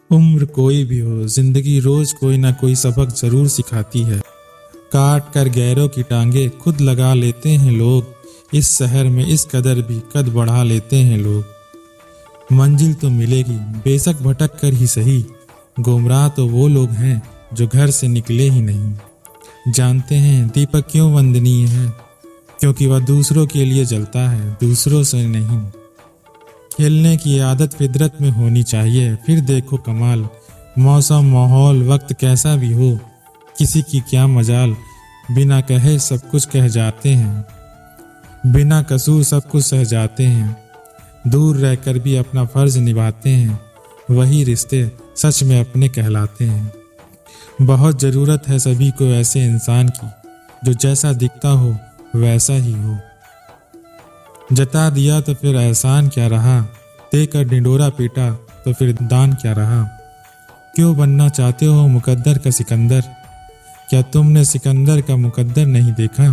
उम्र कोई भी हो, जिंदगी रोज कोई ना कोई सबक जरूर सिखाती है। काट कर गैरों की टांगे खुद लगा लेते हैं लोग, इस शहर में इस कदर भी कद बढ़ा लेते हैं लोग। मंजिल तो मिलेगी बेशक भटक कर ही सही, गुमराह तो वो लोग हैं जो घर से निकले ही नहीं। जानते हैं दीपक क्यों वंदनीय है, क्योंकि वह दूसरों के लिए जलता है, दूसरों से नहीं। खेलने की आदत फितरत में होनी चाहिए, फिर देखो कमाल। मौसम माहौल वक्त कैसा भी हो, किसी की क्या मजाल, बिना कहे सब कुछ कह जाते हैं, बिना कसूर सब कुछ सह जाते हैं। दूर रहकर भी अपना फर्ज निभाते हैं, वही रिश्ते सच में अपने कहलाते हैं। बहुत ज़रूरत है सभी को ऐसे इंसान की, जो जैसा दिखता हो वैसा ही हो। जता दिया तो फिर एहसान क्या रहा, देकर ढिंडोरा पीटा तो फिर दान क्या रहा। क्यों बनना चाहते हो मुकद्दर का सिकंदर, क्या तुमने सिकंदर का मुकद्दर नहीं देखा।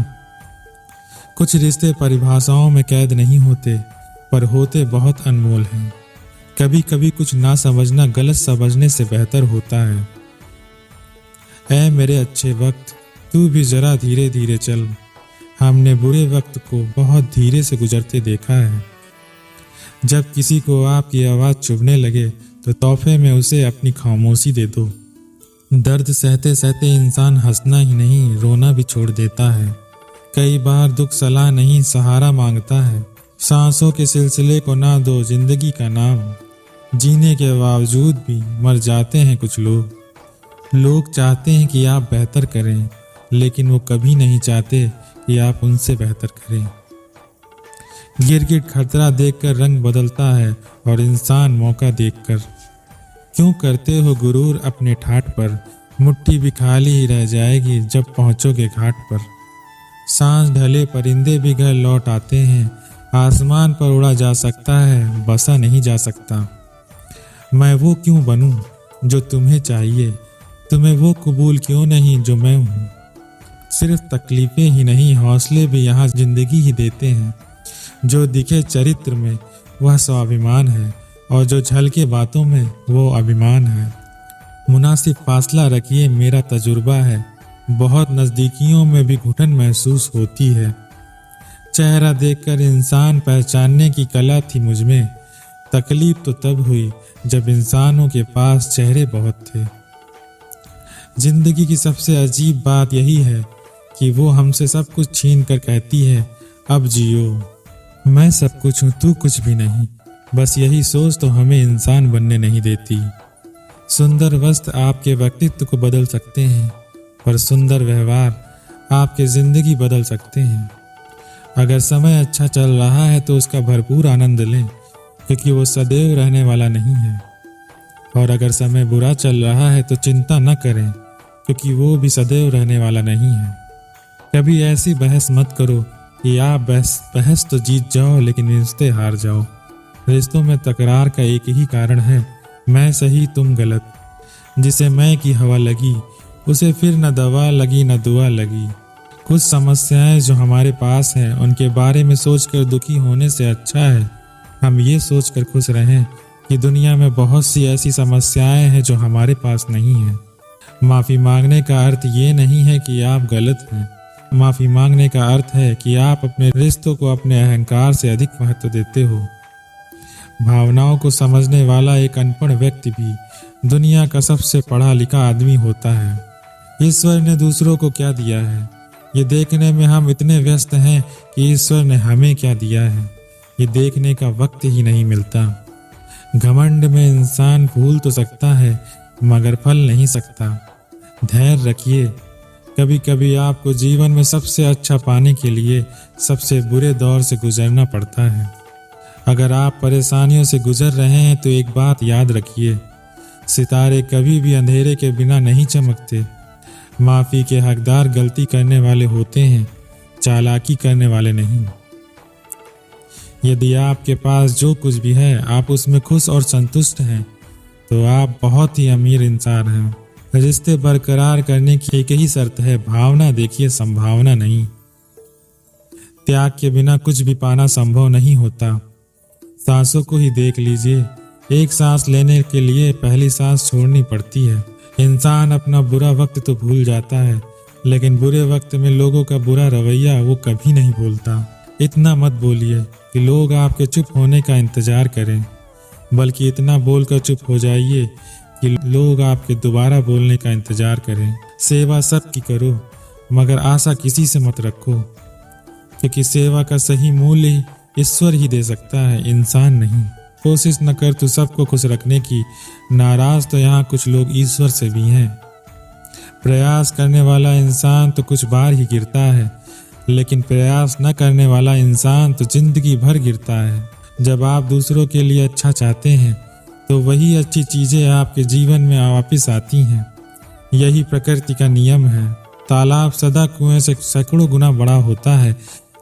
कुछ रिश्ते परिभाषाओं में कैद नहीं होते, पर होते बहुत अनमोल हैं। कभी कभी कुछ ना समझना गलत समझने से बेहतर होता है। ऐ मेरे अच्छे वक्त, तू भी जरा धीरे धीरे चल, हमने बुरे वक्त को बहुत धीरे से गुजरते देखा है। जब किसी को आपकी आवाज़ चुभने लगे तो तोहफे में उसे अपनी खामोशी दे दो। दर्द सहते सहते इंसान हंसना ही नहीं रोना भी छोड़ देता है। कई बार दुख सलाह नहीं सहारा मांगता है। सांसों के सिलसिले को ना दो जिंदगी का नाम, जीने के बावजूद भी मर जाते हैं कुछ लोग। लोग चाहते हैं कि आप बेहतर करें, लेकिन वो कभी नहीं चाहते कि आप उनसे बेहतर करें। गिरगिट खतरा देखकर रंग बदलता है और इंसान मौका देखकर। क्यों करते हो गुरूर अपने ठाठ पर, मुट्ठी भी खाली ही रह जाएगी जब पहुंचोगे घाट पर। सांस ढले परिंदे भी घर लौट आते हैं, आसमान पर उड़ा जा सकता है बसा नहीं जा सकता। मैं वो क्यों बनूं जो तुम्हें चाहिए, तुम्हें वो कबूल क्यों नहीं जो मैं हूँ। सिर्फ तकलीफें ही नहीं हौसले भी यहाँ जिंदगी ही देते हैं। जो दिखे चरित्र में वह स्वाभिमान है, और जो झलके बातों में वो अभिमान है। मुनासिब फासला रखिए मेरा तजुर्बा है, बहुत नज़दीकियों में भी घुटन महसूस होती है। चेहरा देखकर इंसान पहचानने की कला थी मुझमें, तकलीफ तो तब हुई जब इंसानों के पास चेहरे बहुत थे। जिंदगी की सबसे अजीब बात यही है कि वो हमसे सब कुछ छीन कर कहती है अब जियो। मैं सब कुछ हूँ तू कुछ भी नहीं, बस यही सोच तो हमें इंसान बनने नहीं देती। सुंदर वस्त्र आपके व्यक्तित्व को बदल सकते हैं, पर सुंदर व्यवहार आपके जिंदगी बदल सकते हैं। अगर समय अच्छा चल रहा है तो उसका भरपूर आनंद लें, क्योंकि वो सदैव रहने वाला नहीं है। और अगर समय बुरा चल रहा है तो चिंता न करें, क्योंकि वो भी सदैव रहने वाला नहीं है। कभी ऐसी बहस मत करो कि आप बहस तो जीत जाओ लेकिन रिश्ते हार जाओ। रिश्तों में तकरार का एक ही कारण है, मैं सही तुम गलत। जिसे मैं की हवा लगी उसे फिर न दवा लगी न दुआ लगी। कुछ समस्याएं जो हमारे पास हैं उनके बारे में सोचकर दुखी होने से अच्छा है हम ये सोचकर खुश रहें कि दुनिया में बहुत सी ऐसी समस्याएं हैं जो हमारे पास नहीं हैं। माफ़ी मांगने का अर्थ ये नहीं है कि आप गलत हैं, माफ़ी मांगने का अर्थ है कि आप अपने रिश्तों को अपने अहंकार से अधिक महत्व देते हो। भावनाओं को समझने वाला एक अनपढ़ व्यक्ति भी दुनिया का सबसे पढ़ा लिखा आदमी होता है। ईश्वर ने दूसरों को क्या दिया है, ये देखने में हम इतने व्यस्त हैं कि ईश्वर ने हमें क्या दिया है ये देखने का वक्त ही नहीं मिलता। घमंड में इंसान भूल तो सकता है मगर फल नहीं सकता। धैर्य रखिए, कभी कभी आपको जीवन में सबसे अच्छा पाने के लिए सबसे बुरे दौर से गुजरना पड़ता है। अगर आप परेशानियों से गुजर रहे हैं तो एक बात याद रखिए, सितारे कभी भी अंधेरे के बिना नहीं चमकते। माफ़ी के हकदार गलती करने वाले होते हैं, चालाकी करने वाले नहीं। यदि आपके पास जो कुछ भी है आप उसमें खुश और संतुष्ट हैं तो आप बहुत ही अमीर इंसान हैं। रिश्ते बरकरार करने की एक ही शर्त है, भावना देखिए संभावना नहीं। त्याग के बिना कुछ भी पाना संभव नहीं होता। सांसों को ही देख लीजिए, एक सांस लेने के लिए पहली सांस छोड़नी पड़ती है। इंसान अपना बुरा वक्त तो भूल जाता है, लेकिन बुरे वक्त में लोगों का बुरा रवैया वो कभी नहीं भूलता। इतना मत बोलिए कि लोग आपके चुप होने का इंतजार करें, बल्कि इतना बोलकर चुप हो जाइए कि लोग आपके दोबारा बोलने का इंतजार करें। सेवा सबकी करो, मगर आशा किसी से मत रखो, क्योंकि सेवा का सही मूल्य ईश्वर ही दे सकता है, इंसान नहीं। कोशिश न कर तू सबको खुश रखने की, नाराज तो यहाँ कुछ लोग ईश्वर से भी हैं। प्रयास करने वाला इंसान तो कुछ बार ही गिरता है, लेकिन प्रयास न करने वाला इंसान तो जिंदगी भर गिरता है। जब आप दूसरों के लिए अच्छा चाहते हैं तो वही अच्छी चीजें आपके जीवन में वापिस आती हैं। यही प्रकृति का नियम है। तालाब सदा कुएं से सैकड़ों गुना बड़ा होता है,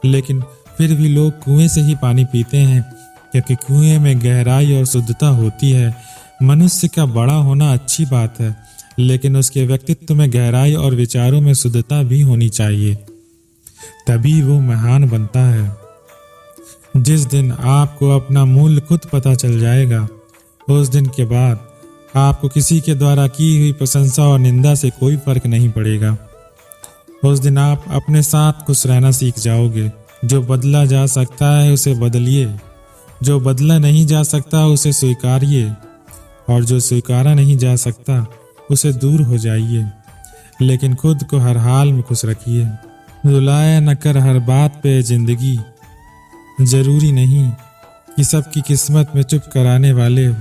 लेकिन फिर भी लोग कुएं से ही पानी पीते हैं, क्योंकि कुएं में गहराई और शुद्धता होती है। मनुष्य का बड़ा होना अच्छी बात है, लेकिन उसके व्यक्तित्व में गहराई और विचारों में शुद्धता भी होनी चाहिए, तभी वो महान बनता है। जिस दिन आपको अपना मूल्य खुद पता चल जाएगा, उस दिन के बाद आपको किसी के द्वारा की हुई प्रशंसा और निंदा से कोई फर्क नहीं पड़ेगा। उस दिन आप अपने साथ खुश रहना सीख जाओगे। जो बदला जा सकता है उसे बदलिए, जो बदला नहीं जा सकता उसे स्वीकारिए, और जो स्वीकारा नहीं जा सकता उसे दूर हो जाइए, लेकिन खुद को हर हाल में खुश रखिए। रुलाया न कर हर बात पे जिंदगी, जरूरी नहीं कि सबकी किस्मत में चुप कराने वाले हो।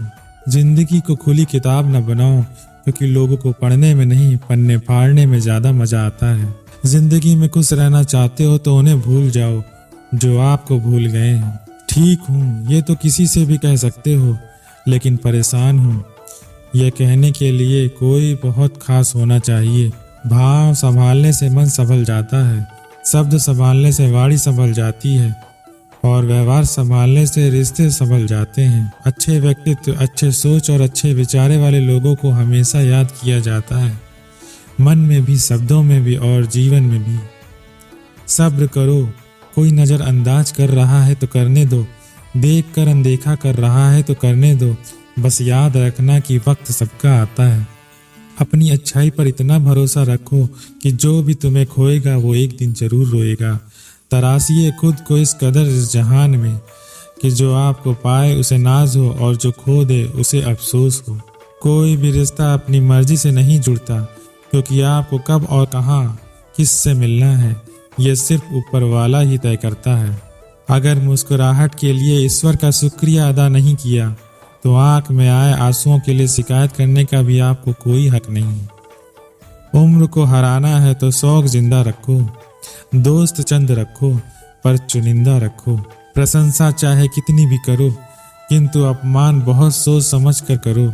जिंदगी को खुली किताब न बनाओ, क्योंकि लोगों को पढ़ने में नहीं, पन्ने फाड़ने में ज्यादा मजा आता है। जिंदगी में खुश रहना चाहते हो तो उन्हें भूल जाओ जो आपको भूल गए हैं। ठीक हूँ ये तो किसी से भी कह सकते हो, लेकिन परेशान हूँ यह कहने के लिए कोई बहुत खास होना चाहिए। भाव संभालने से मन संभल जाता है, शब्द संभालने से वाणी संभल जाती है, और व्यवहार संभालने से रिश्ते संभल जाते हैं। अच्छे व्यक्तित्व, अच्छे सोच और अच्छे विचारे वाले लोगों को हमेशा याद किया जाता है, मन में भी, शब्दों में भी और जीवन में भी। सब्र करो, कोई नज़रअंदाज कर रहा है तो करने दो, देख कर अनदेखा कर रहा है तो करने दो। बस याद रखना कि वक्त सबका आता है। अपनी अच्छाई पर इतना भरोसा रखो कि जो भी तुम्हें खोएगा वो एक दिन जरूर रोएगा। तराशिए खुद को इस कदर इस जहान में कि जो आपको पाए उसे नाज हो, और जो खो दे उसे अफसोस हो। कोई भी रिश्ता अपनी मर्जी से नहीं जुड़ता, क्योंकि आपको कब और कहाँ किससे मिलना है ये सिर्फ ऊपर वाला ही तय करता है। अगर मुस्कुराहट के लिए ईश्वर का शुक्रिया अदा नहीं किया तो आंख में आए आंसुओं के लिए शिकायत करने का भी आपको कोई हक नहीं। उम्र को हराना है तो शौक जिंदा रखो, दोस्त चंद रखो पर चुनिंदा रखो। प्रशंसा चाहे कितनी भी करो, किंतु अपमान बहुत सोच समझ कर करो,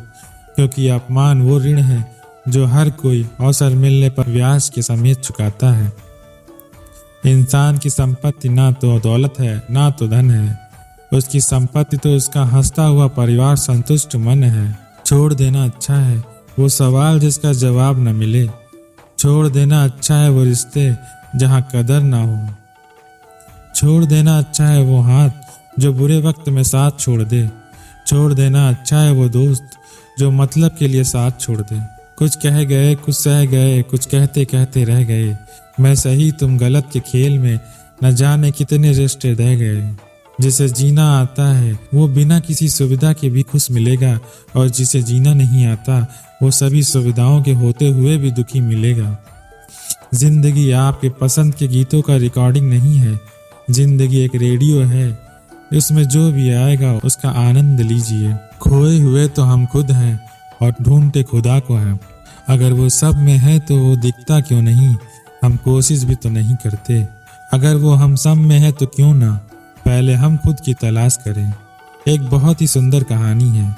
क्योंकि अपमान वो ऋण है जो हर कोई अवसर मिलने पर ब्याज के समेत चुकाता है। इंसान की संपत्ति ना तो दौलत है ना तो धन है, उसकी संपत्ति तो उसका हंसता हुआ परिवार, संतुष्ट मन है। छोड़ देना अच्छा है वो सवाल जिसका जवाब न मिले, छोड़ देना अच्छा है वो रिश्ते जहाँ कदर ना हो, छोड़ देना अच्छा है वो हाथ जो बुरे वक्त में साथ छोड़ दे, छोड़ देना अच्छा है वो दोस्त जो मतलब के लिए साथ छोड़ दे। कुछ कह गए, कुछ सह गए, कुछ कहते कहते रह गए, मैं सही तुम गलत के खेल में न जाने कितने रिश्ते रह गए। जिसे जीना आता है वो बिना किसी सुविधा के भी खुश मिलेगा, और जिसे जीना नहीं आता वो सभी सुविधाओं के होते हुए भी दुखी मिलेगा। जिंदगी आपके पसंद के गीतों का रिकॉर्डिंग नहीं है, जिंदगी एक रेडियो है, उसमें जो भी आएगा उसका आनंद लीजिए। खोए हुए तो हम खुद हैं और ढूंढते खुदा को हैं। अगर वो सब में है तो वो दिखता क्यों नहीं, हम कोशिश भी तो नहीं करते। अगर वो हम सब में है तो क्यों ना पहले हम खुद की तलाश करें। एक बहुत ही सुंदर कहानी है।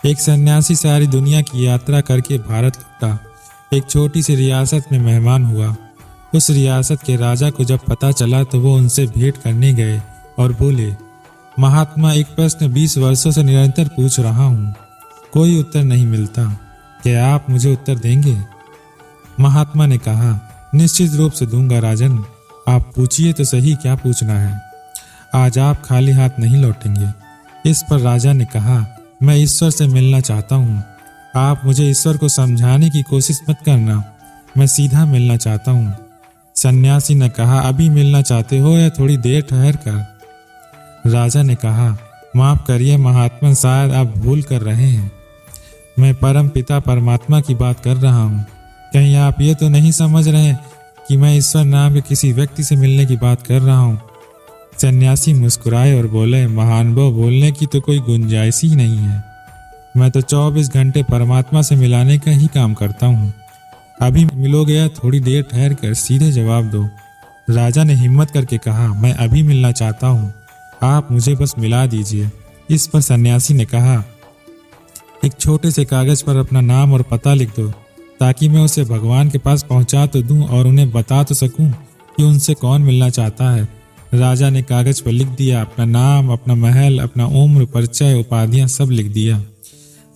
एक सन्यासी सारी दुनिया की यात्रा करके भारत लौटा। एक छोटी सी रियासत में मेहमान हुआ। उस रियासत के राजा को जब पता चला तो वो उनसे भेंट करने गए और बोले, महात्मा, एक प्रश्न 20 वर्षों से निरंतर पूछ रहा हूँ, कोई उत्तर नहीं मिलता, क्या आप मुझे उत्तर देंगे? महात्मा ने कहा, निश्चित रूप से दूंगा राजन, आप पूछिए तो सही क्या पूछना है। आज आप खाली हाथ नहीं लौटेंगे। इस पर राजा ने कहा, मैं ईश्वर से मिलना चाहता हूँ। आप मुझे ईश्वर को समझाने की कोशिश मत करना, मैं सीधा मिलना चाहता हूँ। सन्यासी ने कहा, अभी मिलना चाहते हो या थोड़ी देर ठहर कर? राजा ने कहा, माफ करिए महात्मा, शायद आप भूल कर रहे हैं। मैं परम पिता परमात्मा की बात कर रहा हूँ। कहीं आप ये तो नहीं समझ रहे कि मैं ईश्वर नाम के किसी व्यक्ति से मिलने की बात कर रहा हूँ? सन्यासी मुस्कुराए और बोले, महानुभव, बोलने की तो कोई गुंजाइश ही नहीं है। मैं तो 24 घंटे परमात्मा से मिलाने का ही काम करता हूँ। अभी मिलोगे या थोड़ी देर ठहर कर? सीधे जवाब दो। राजा ने हिम्मत करके कहा, मैं अभी मिलना चाहता हूँ, आप मुझे बस मिला दीजिए। इस पर सन्यासी ने कहा, एक छोटे से कागज पर अपना नाम और पता लिख दो, ताकि मैं उसे भगवान के पास पहुंचा तो दूं और उन्हें बता तो सकूं कि उनसे कौन मिलना चाहता है। राजा ने कागज पर लिख दिया, अपना नाम, अपना महल, अपना उम्र, परिचय, उपाधियां सब लिख दिया।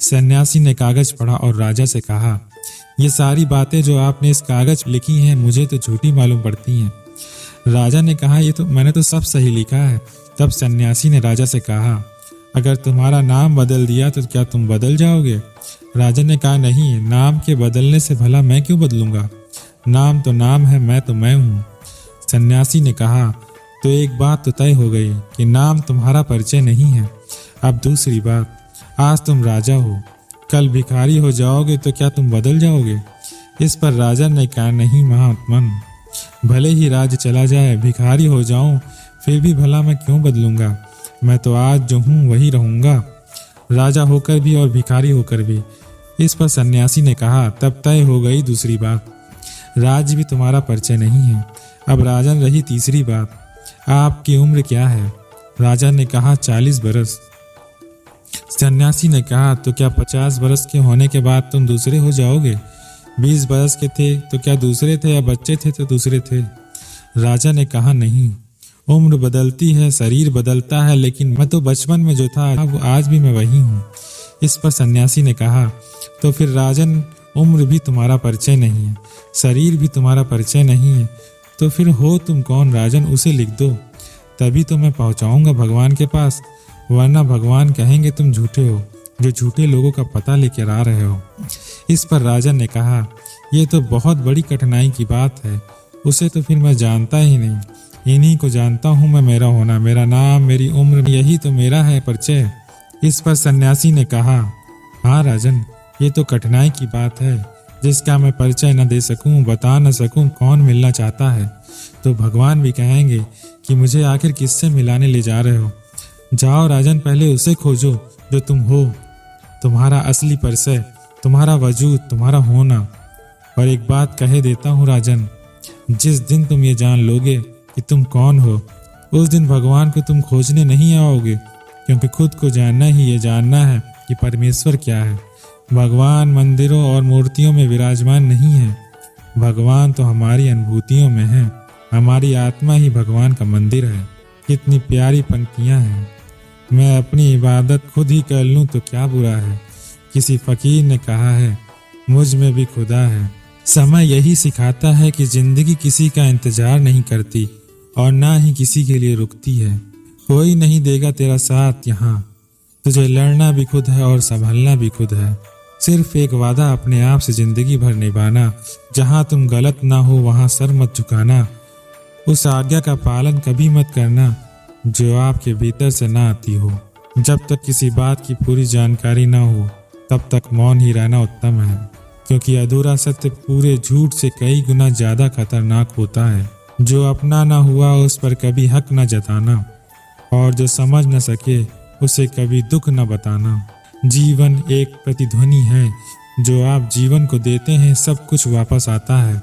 सन्यासी ने कागज पढ़ा और राजा से कहा, ये सारी बातें जो आपने इस कागज लिखी हैं मुझे तो झूठी मालूम पड़ती हैं। राजा ने कहा, ये तो मैंने तो सब सही लिखा है। तब सन्यासी ने राजा से कहा, अगर तुम्हारा नाम बदल दिया तो क्या तुम बदल जाओगे? राजा ने कहा, नहीं, नाम के बदलने से भला मैं क्यों बदलूंगा? नाम तो नाम है, मैं तो मैं हूँ। सन्यासी ने कहा, तो एक बात तो तय हो गई कि नाम तुम्हारा परिचय नहीं है। अब दूसरी बात, आज तुम राजा हो, कल भिखारी हो जाओगे तो क्या तुम बदल जाओगे? इस पर राजा ने कहा, नहीं महात्मन, भले ही राज्य चला जाए, भिखारी हो जाऊं, फिर भी भला मैं क्यों बदलूंगा? मैं तो आज जो हूँ वही रहूंगा, राजा होकर भी और भिखारी होकर भी। इस पर सन्यासी ने कहा, तब तय हो गई दूसरी बात, राज्य भी तुम्हारा परिचय नहीं है। अब राजन रही तीसरी बात, आपकी उम्र क्या है? राजा ने कहा, 40 बरस। सन्यासी ने कहा, तो क्या 50 बरस के होने के बाद तुम दूसरे हो जाओगे? 20 बरस के थे तो क्या दूसरे थे, या बच्चे थे तो दूसरे थे? राजा ने कहा, नहीं, उम्र बदलती है, शरीर बदलता है, लेकिन मैं तो बचपन में जो था अब आज भी मैं वही हूँ। इस पर सन्यासी ने कहा, तो फिर राजन, उम्र भी तुम्हारा परिचय नहीं है, शरीर भी तुम्हारा परिचय नहीं है, तो फिर हो तुम कौन राजन? उसे लिख दो, तभी तो मैं पहुँचाऊंगा भगवान के पास, वरना भगवान कहेंगे तुम झूठे हो, जो झूठे लोगों का पता लेकर आ रहे हो। इस पर राजन ने कहा, ये तो बहुत बड़ी कठिनाई की बात है, उसे तो फिर मैं जानता ही नहीं, इन्हीं को जानता हूँ मैं, मेरा होना, मेरा नाम, मेरी उम्र, यही तो मेरा है परिचय। इस पर सन्यासी ने कहा, हाँ राजन, ये तो कठिनाई की बात है, जिसका मैं परिचय न दे सकूं, बता न सकूं कौन मिलना चाहता है, तो भगवान भी कहेंगे कि मुझे आखिर किससे मिलाने ले जा रहे हो। जाओ राजन, पहले उसे खोजो जो तुम हो, तुम्हारा असली परिचय, तुम्हारा वजूद, तुम्हारा होना। और एक बात कहे देता हूँ राजन, जिस दिन तुम ये जान लोगे कि तुम कौन हो, उस दिन भगवान को तुम खोजने नहीं आओगे, क्योंकि खुद को जानना ही ये जानना है कि परमेश्वर क्या है। भगवान मंदिरों और मूर्तियों में विराजमान नहीं है, भगवान तो हमारी अनुभूतियों में है, हमारी आत्मा ही भगवान का मंदिर है। कितनी प्यारी पंक्तियां हैं। मैं अपनी इबादत खुद ही कर लूं तो क्या बुरा है। किसी फकीर ने कहा है, मुझ में भी खुदा है। समय यही सिखाता है कि जिंदगी किसी का इंतजार नहीं करती और ना ही किसी के लिए रुकती है। कोई नहीं देगा तेरा साथ यहाँ, तुझे लड़ना भी खुद है और संभलना भी खुद है। सिर्फ एक वादा अपने आप से जिंदगी भर निभाना, जहाँ तुम गलत ना हो वहाँ सर मत झुकाना। उस आज्ञा का पालन कभी मत करना जो आपके भीतर से ना आती हो। जब तक किसी बात की पूरी जानकारी ना हो तब तक मौन ही रहना उत्तम है, क्योंकि अधूरा सत्य पूरे झूठ से कई गुना ज्यादा खतरनाक होता है। जो अपना ना हुआ उस पर कभी हक न जताना, और जो समझ न सके उसे कभी दुख न बताना। जीवन एक प्रतिध्वनि है, जो आप जीवन को देते हैं सब कुछ वापस आता है,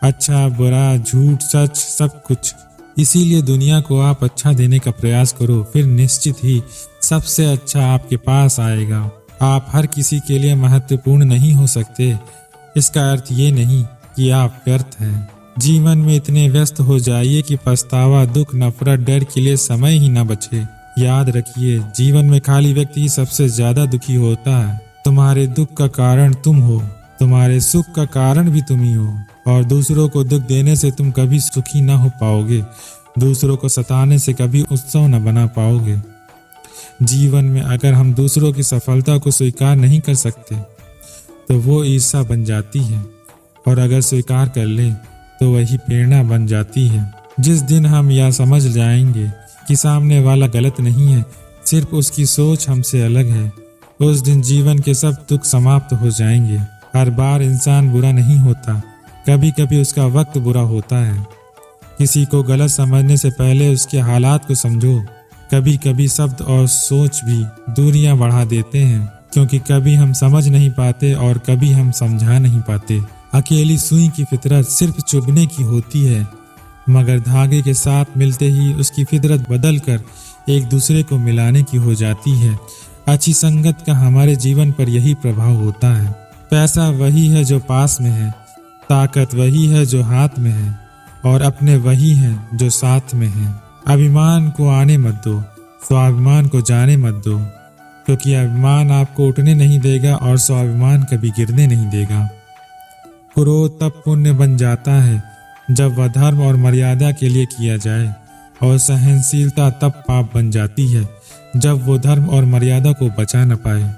अच्छा बुरा झूठ सच सब कुछ। इसीलिए दुनिया को आप अच्छा देने का प्रयास करो, फिर निश्चित ही सबसे अच्छा आपके पास आएगा। आप हर किसी के लिए महत्वपूर्ण नहीं हो सकते, इसका अर्थ ये नहीं कि आप व्यर्थ हैं। जीवन में इतने व्यस्त हो जाइए कि पछतावा, दुख, नफरत, डर के लिए समय ही न बचे। याद रखिए, जीवन में खाली व्यक्ति ही सबसे ज्यादा दुखी होता है। तुम्हारे दुख का कारण तुम हो, तुम्हारे सुख का कारण भी तुम ही हो, और दूसरों को दुख देने से तुम कभी सुखी ना हो पाओगे, दूसरों को सताने से कभी उत्सव न बना पाओगे। जीवन में अगर हम दूसरों की सफलता को स्वीकार नहीं कर सकते तो वो ईर्ष्या बन जाती है, और अगर स्वीकार कर ले तो वही प्रेरणा बन जाती है। जिस दिन हम यह समझ जाएंगे कि सामने वाला गलत नहीं है, सिर्फ उसकी सोच हमसे अलग है, उस दिन जीवन के सब दुख समाप्त हो जाएंगे। हर बार इंसान बुरा नहीं होता, कभी कभी उसका वक्त बुरा होता है। किसी को गलत समझने से पहले उसके हालात को समझो। कभी कभी शब्द और सोच भी दूरियां बढ़ा देते हैं, क्योंकि कभी हम समझ नहीं पाते और कभी हम समझा नहीं पाते। अकेली सुई की फितरत सिर्फ चुभने की होती है, मगर धागे के साथ मिलते ही उसकी फितरत बदल कर एक दूसरे को मिलाने की हो जाती है। अच्छी संगत का हमारे जीवन पर यही प्रभाव होता है। पैसा वही है जो पास में है, ताकत वही है जो हाथ में है, और अपने वही हैं जो साथ में हैं। अभिमान को आने मत दो, स्वाभिमान को जाने मत दो, क्योंकि अभिमान आपको उठने नहीं देगा और स्वाभिमान कभी गिरने नहीं देगा। क्रोध तब पुण्य बन जाता है जब वह धर्म और मर्यादा के लिए किया जाए, और सहनशीलता तब पाप बन जाती है जब वो धर्म और मर्यादा को बचा न पाए।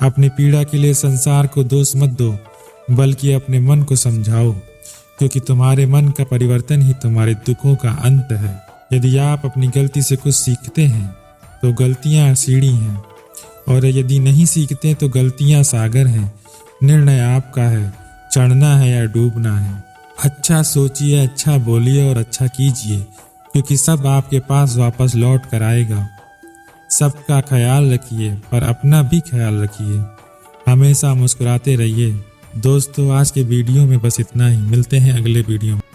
अपनी पीड़ा के लिए संसार को दोष मत दो, बल्कि अपने मन को समझाओ, क्योंकि तुम्हारे मन का परिवर्तन ही तुम्हारे दुखों का अंत है। यदि आप अपनी गलती से कुछ सीखते हैं तो गलतियां सीढ़ी हैं, और यदि नहीं सीखते तो गलतियां सागर हैं। निर्णय आपका है, चढ़ना है या डूबना है। अच्छा सोचिए, अच्छा बोलिए और अच्छा कीजिए, क्योंकि सब आपके पास वापस लौट कर आएगा। सबका ख्याल रखिए, पर अपना भी ख्याल रखिए। हमेशा मुस्कुराते रहिए। दोस्तों, आज के वीडियो में बस इतना ही। मिलते हैं अगले वीडियो में।